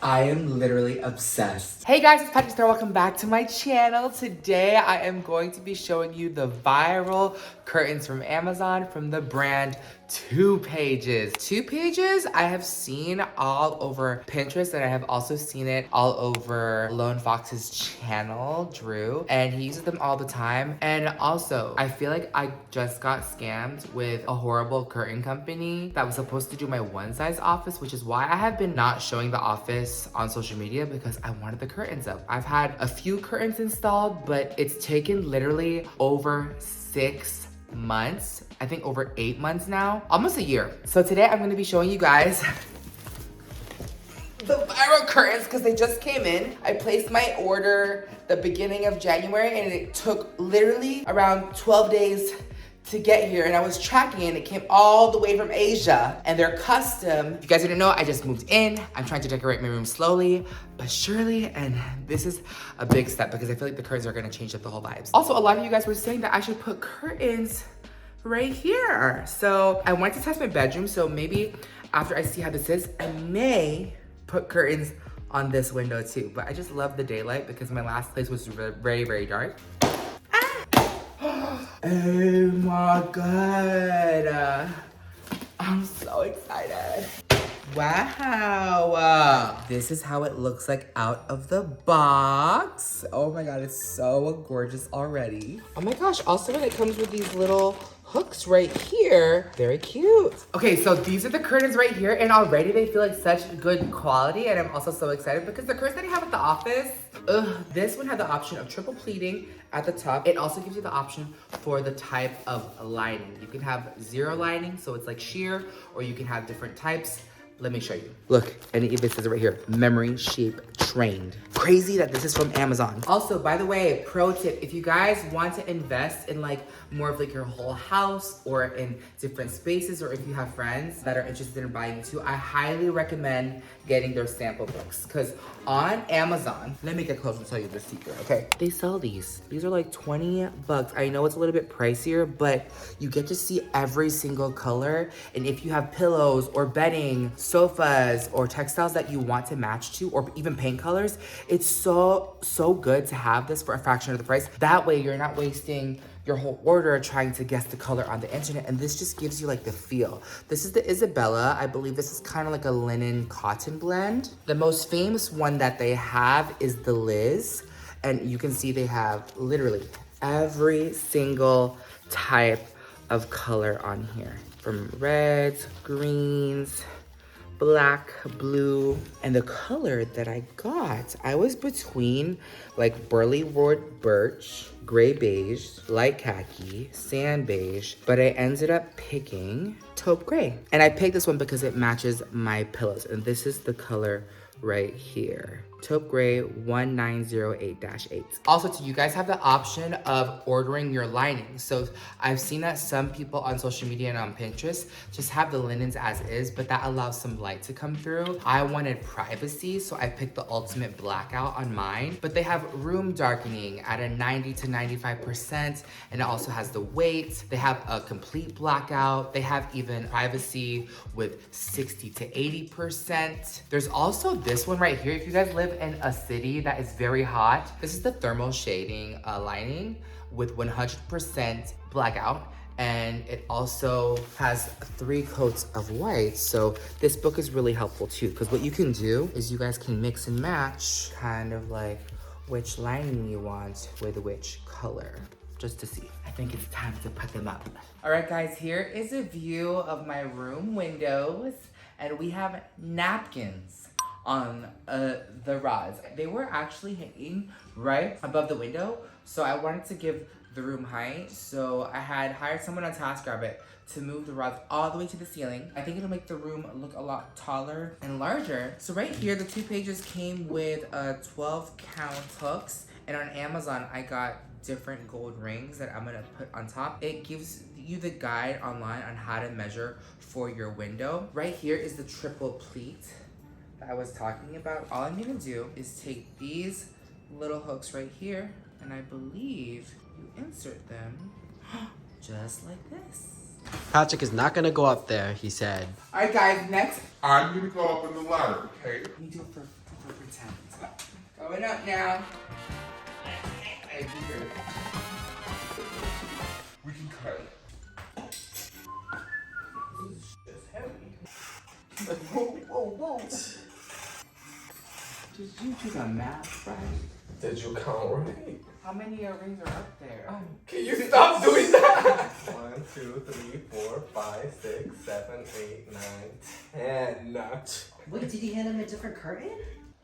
I am literally obsessed. Hey guys, it's PatrickStarrr. Welcome back to my channel. Today I am going to be showing you the viral curtains from Amazon from the brand 2Pages. 2Pages I have seen all over Pinterest, and I have also seen it all over Lone Fox's channel, Drew, and he uses them all the time. And also, I feel like I just got scammed with a horrible curtain company that was supposed to do my one size office, which is why I have been not showing the office on social media, because I wanted the curtains up. I've had a few curtains installed, but it's taken literally over 6 months. I think over 8 months now, almost a year. So today I'm gonna be showing you guys the viral curtains because they just came in. I placed my order the beginning of January and it took literally around 12 days to get here, and I was tracking it and it came all the way from Asia, and they're custom. If you guys didn't know, I just moved in. I'm trying to decorate my room slowly but surely, and this is a big step because I feel like the curtains are gonna change up the whole vibes. Also, a lot of you guys were saying that I should put curtains right here. So I went to test my bedroom, so maybe after I see how this is, I may put curtains on this window too. But I just love the daylight because my last place was very, very dark. Oh my God. I'm so excited. Wow. This is how it looks like out of the box. Oh my God, it's so gorgeous already. Oh my gosh, also it comes with these little hooks right here. Very cute. Okay, so these are the curtains right here, and already they feel like such good quality, and I'm also so excited because the curtains that I have at the office, this one had the option of triple pleating at the top. It also gives you the option for the type of lining. You can have 0 lining, so it's like sheer, or you can have different types. Let me show you. Look, and it even says it right here, memory shape trained. Crazy that this is from Amazon. Also, by the way, pro tip, if you guys want to invest in like more of like your whole house or in different spaces, or if you have friends that are interested in buying too, I highly recommend getting their sample books. Because on Amazon, let me get closer to tell you the secret, okay? They sell these. These are like 20 bucks. I know it's a little bit pricier, but you get to see every single color. And if you have pillows or bedding, sofas, or textiles that you want to match to, or even paint colors, it's so good to have this for a fraction of the price. That way you're not wasting your whole order trying to guess the color on the internet, and this just gives you like the feel. This is the Isabella. I believe this is kind of like a linen cotton blend. The most famous one that they have is the Liz, and you can see they have literally every single type of color on here, from reds, greens, black, blue. And the color that I got, I was between like burly wood birch, gray beige, light khaki, sand beige, but I ended up picking taupe gray. And I picked this one because it matches my pillows, and this is the color right here. Taupe gray 1908-8. Also, too, you guys have the option of ordering your lining. So I've seen that some people on social media and on Pinterest just have the linens as is, but that allows some light to come through. I wanted privacy, so I picked the ultimate blackout on mine, but they have room darkening at a 90 to 95%, and it also has the weight. They have a complete blackout. They have even privacy with 60 to 80%. There's also this one right here. If you guys live in a city that is very hot, this is the thermal shading lining with 100% blackout, and it also has 3 coats of white. So this book is really helpful too, because what you can do is you guys can mix and match kind of like which lining you want with which color, just to see. I think it's time to put them up. All right guys, here is a view of my room windows, and we have napkins on the rods. They were actually hanging right above the window, so I wanted to give the room height, so I had hired someone on TaskRabbit to move the rods all the way to the ceiling. I think it'll make the room look a lot taller and larger. So right here, the 2Pages came with 12 count hooks, and on Amazon I got different gold rings that I'm gonna put on top. It gives you the guide online on how to measure for your window. Right here is the triple pleat that I was talking about. All I'm gonna do is take these little hooks right here, and I believe you insert them just like this. Patrick is not gonna go up there, he said. All right, guys, next. I'm gonna go up on the ladder, okay? Let me do it for for pretend. Going up now. Hey, here. We can cut. This is heavy. Whoa. Did you do the math right? Did you count right? How many rings are up there? Can you stop doing that? 1, 2, 3, 4, 5, 6, 7, 8, 9, 10. Wait, did you hand him a different curtain?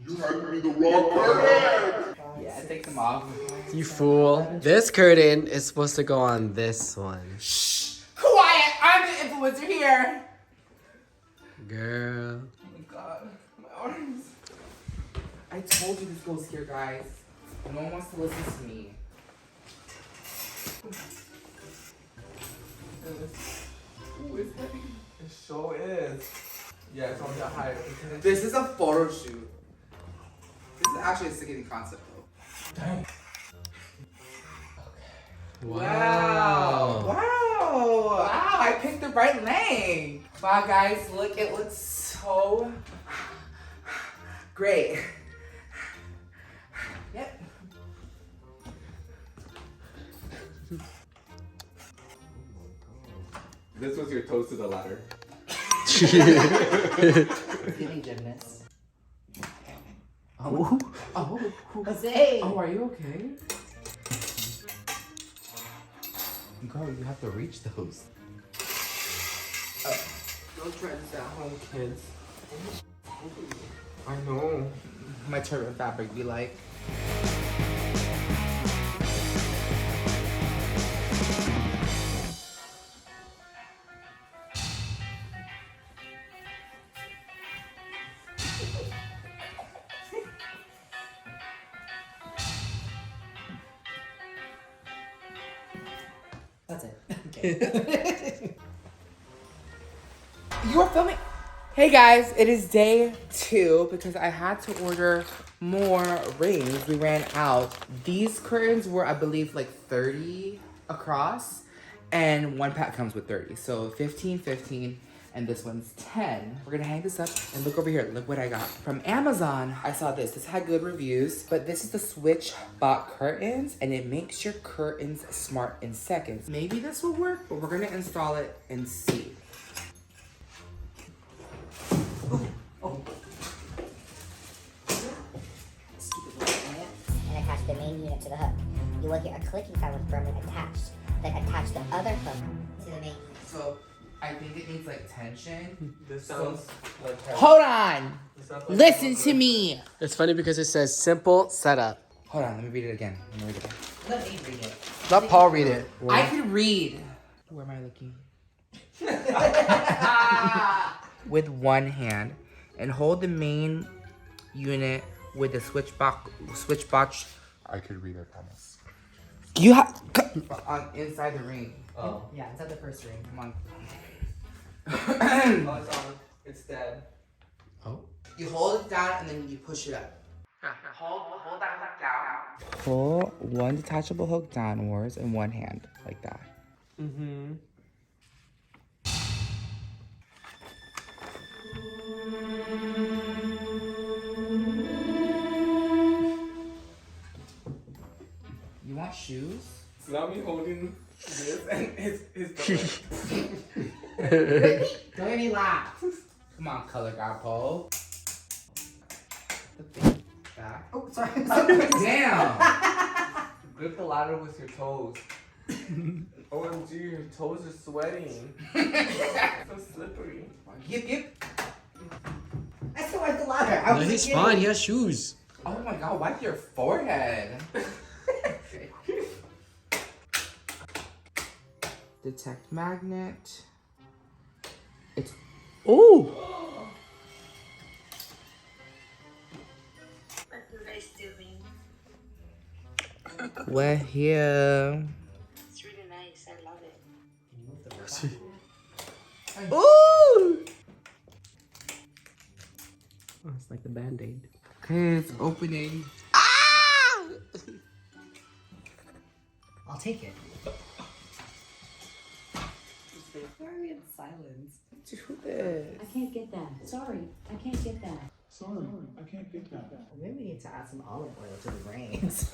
You handed me the wrong curtain! Yeah, take them off. You fool. This curtain is supposed to go on this one. Shh! Quiet! I'm the influencer here! Girl. Oh my god, my arms. I told you this goes here, guys. No one wants to listen to me. Ooh, it's heavy. It sure is. Yeah, it's on the higher. This is a photo shoot. This is actually a sickening concept, though. Dang. Wow. Wow, I picked the right lane. Wow, guys, look, it looks so great. Yep. This was your toast to the ladder. Giving gymnast. Oh. Jose! Oh, are you okay? Girl, you have to reach those. Don't try this at home, kids. I know. My turban fabric be like. That's it. Okay. You are filming? Hey guys, it is day 2 because I had to order more rings. We ran out. These curtains were, I believe, like 30 across, and one pack comes with 30. So 15, and this one's 10. We're gonna hang this up and look over here. Look what I got. From Amazon, I saw this. This had good reviews, but this is the Switch Bot curtains, and it makes your curtains smart in seconds. Maybe this will work, but we're gonna install it and see. Stupid little plant. And attach the main unit to the hook. You will hear a clicking sound when firmly attached. Then attach the other hook to the main unit. So I think it needs like tension. This sounds like Hold on. This sounds like Listen to me. It's funny because it says simple setup. Hold on, let me read it again. Let me read it. Let Paul read it. I can read. Where am I looking? With one hand, and hold the main unit with the switch box. I could read it, I promise. You have on inside the ring. Oh. Yeah, it's at the first ring. Come on. Oh, it's on. It's dead. Oh. You hold it down and then you push it up. Hold that hook down. Pull one detachable hook downwards in one hand, like that. Mm-hmm. You want shoes? It's not me holding this and his Don't make me laugh. Come on, color guy pole. The thing back. Oh, sorry. Damn. Grip the ladder with your toes. OMG, your toes are sweating. So slippery. Yip. I still like the ladder. I No, was he's kidding. fine. He has shoes. Oh my god, wipe your forehead. Detect magnet. It's Oh. What are you guys doing? we're here. It's really nice. I love it. Ooh! Oh, it's like the Band-Aid. Okay, it's opening. I'll take it. Why are we in silence? Do this. I can't get that. Sorry, I can't get that. Sorry, I can't get that. Maybe we need to add some olive oil to the brains.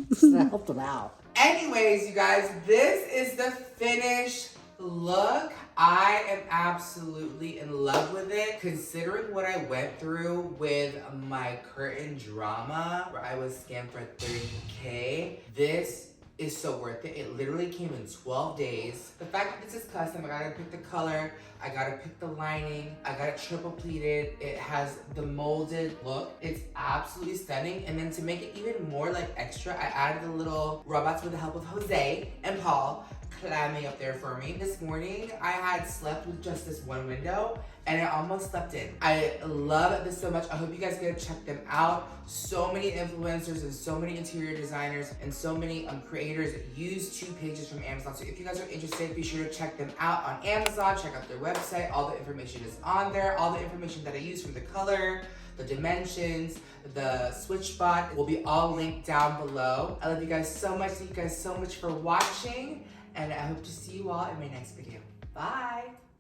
Just to help them out. Anyways, you guys, this is the finished look. I am absolutely in love with it. Considering what I went through with my curtain drama, where I was scammed for $30K, this is so worth it. It literally came in 12 days. The fact that this is custom, I gotta pick the color, I gotta pick the lining, I got it triple pleated, it has the molded look. It's absolutely stunning. And then to make it even more like extra, I added the little robots with the help of Jose and Paul climbing up there for me. This morning, I had slept with just this one window and I almost slept in. I love this so much. I hope you guys get to check them out. So many influencers and so many interior designers and so many creators use 2 pages from Amazon. So if you guys are interested, be sure to check them out on Amazon. Check out their website. All the information is on there. All the information that I use from the color, the dimensions, the switch spot will be all linked down below. I love you guys so much. Thank you guys so much for watching. And I hope to see you all in my next video. Bye.